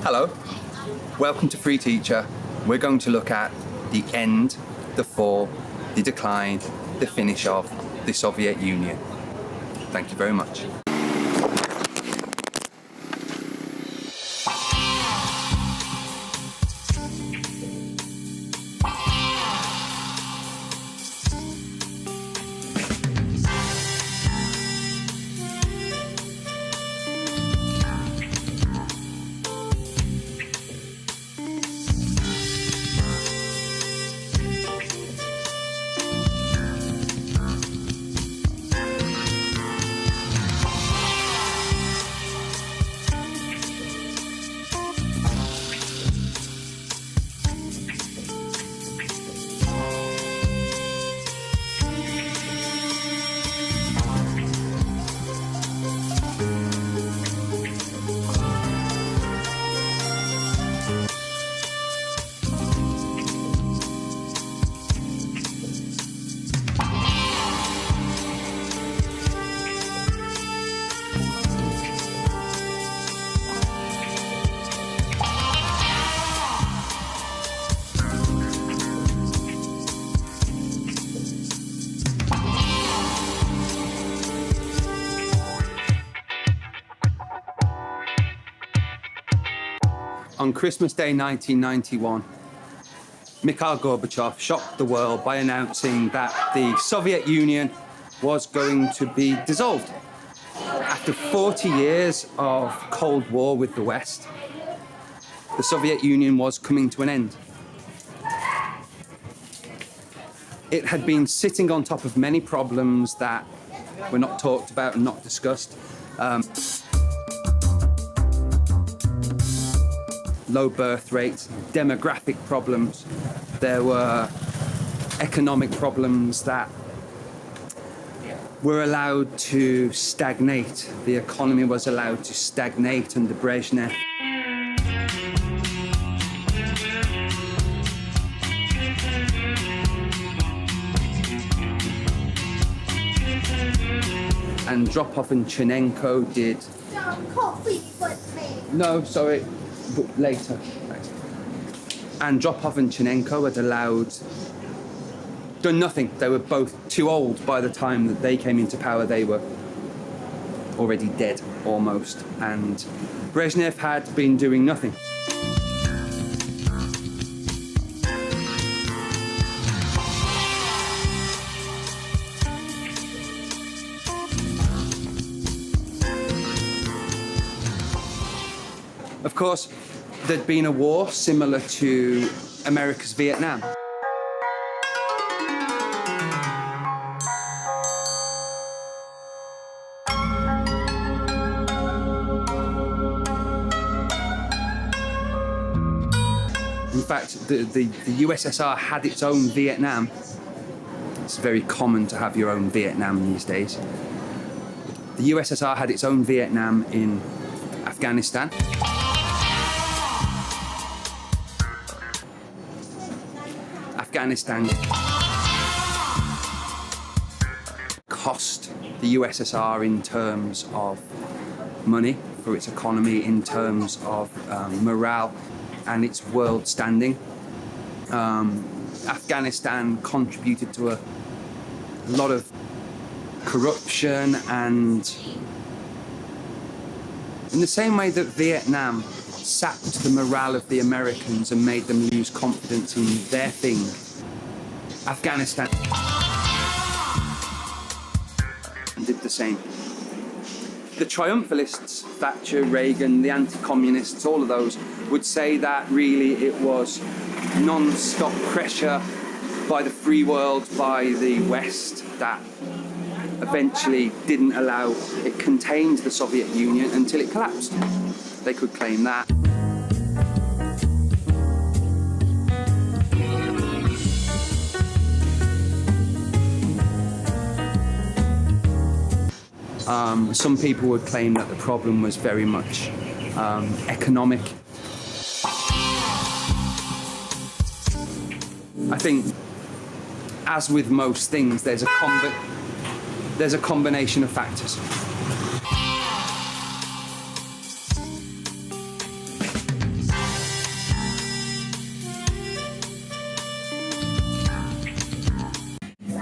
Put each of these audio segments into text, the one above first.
Hello, welcome to FreeTeacher. We're going to look at the end, the fall, the decline, the finish of the Soviet Union. Thank you very much. On Christmas Day 1991, Mikhail Gorbachev shocked the world by announcing that the Soviet Union was going to be dissolved. After 40 years of Cold War with the West, the Soviet Union was coming to an end. It had been sitting on top of many problems that were not talked about and not discussed. Low birth rates, demographic problems. There were economic problems that were allowed to stagnate. The economy was allowed to stagnate under Brezhnev. Andropov and Chernenko did... No, sorry. But later. Andropov and Chernenko had done nothing. They were both too old by the time that they came into power. They were already dead, almost. And Brezhnev had been doing nothing. Of course, there'd been a war similar to America's Vietnam. In fact, the USSR had its own Vietnam. It's very common to have your own Vietnam these days. The USSR had its own Vietnam in Afghanistan. Afghanistan cost the USSR in terms of money for its economy, in terms of morale and its world standing. Afghanistan contributed to a lot of corruption, and in the same way that Vietnam sapped the morale of the Americans and made them lose confidence in their thing, Afghanistan did the same. The triumphalists, Thatcher, Reagan, the anti-communists, all of those, would say that really it was non-stop pressure by the free world, by the West, that eventually didn't allow, it contained the Soviet Union until it collapsed. They could claim that. Some people would claim that the problem was very much economic. I think, as with most things, there's a combination of factors.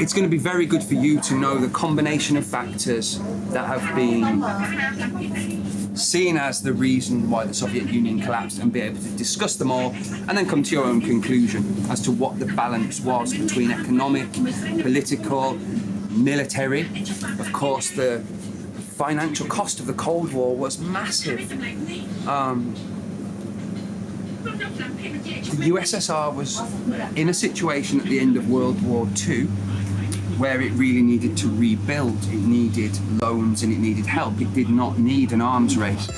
it's going to be very good for you to know the combination of factors that have been seen as the reason why the Soviet Union collapsed, and be able to discuss them all and then come to your own conclusion as to what the balance was between economic, political, military. Of course, the financial cost of the Cold War was massive. The USSR was in a situation at the end of World War II where it really needed to rebuild. It needed loans and it needed help. It did not need an arms race.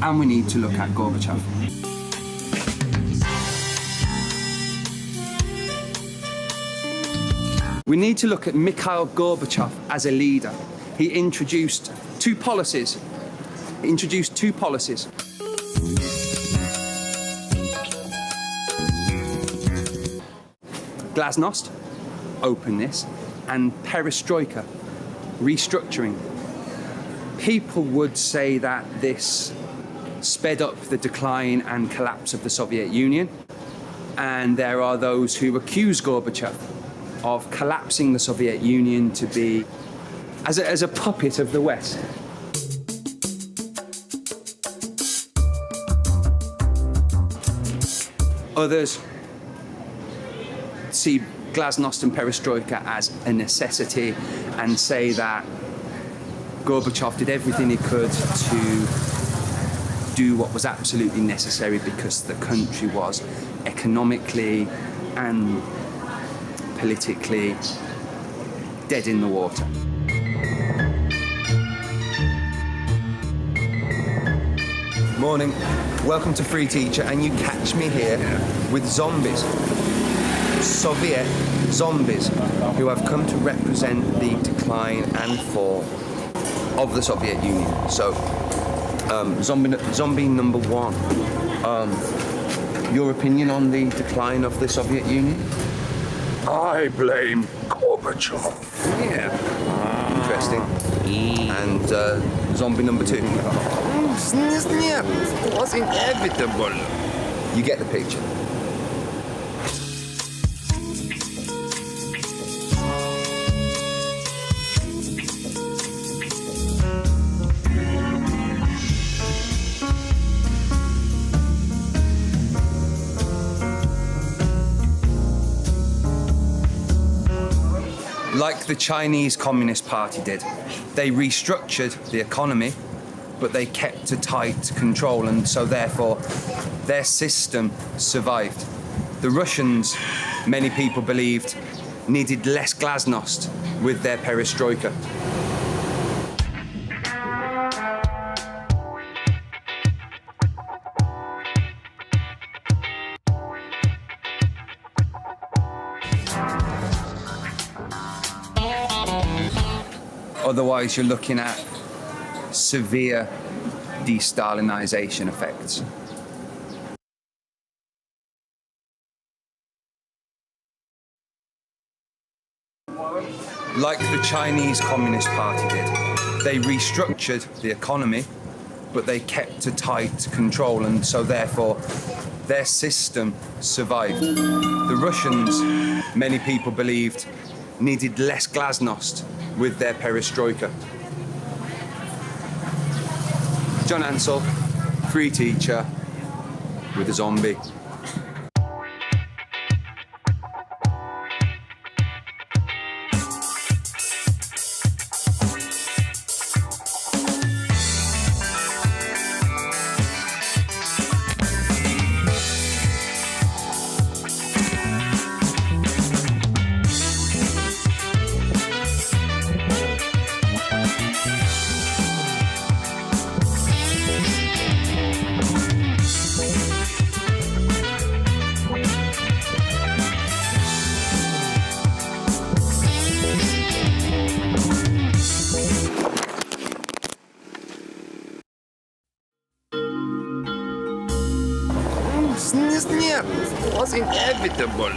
And we need to look at Gorbachev. We need to look at Mikhail Gorbachev as a leader. He introduced two policies. Glasnost, openness, and perestroika, restructuring. People would say that this sped up the decline and collapse of the Soviet Union, and there are those who accuse Gorbachev of collapsing the Soviet Union to be as a puppet of the West. Others see glasnost and perestroika as a necessity and say that Gorbachev did everything he could to do what was absolutely necessary because the country was economically and politically dead in the water. Morning, welcome to FreeTeacher, and you catch me here with zombies. Soviet zombies who have come to represent the decline and fall of the Soviet Union. So, zombie number one. Your opinion on the decline of the Soviet Union? I blame Gorbachev. Yeah. Interesting. And zombie number two. It was inevitable. You get the picture. Like the Chinese Communist Party did, they restructured the economy, but they kept a tight control, and so therefore their system survived. The Russians, many people believed, needed less glasnost with their perestroika. Otherwise, you're looking at severe de-Stalinization effects. Like the Chinese Communist Party did, they restructured the economy, but they kept a tight control, and so therefore their system survived. The Russians, many people believed, needed less glasnost with their perestroika. John Ansell, FreeTeacher, with a zombie. It was inevitable.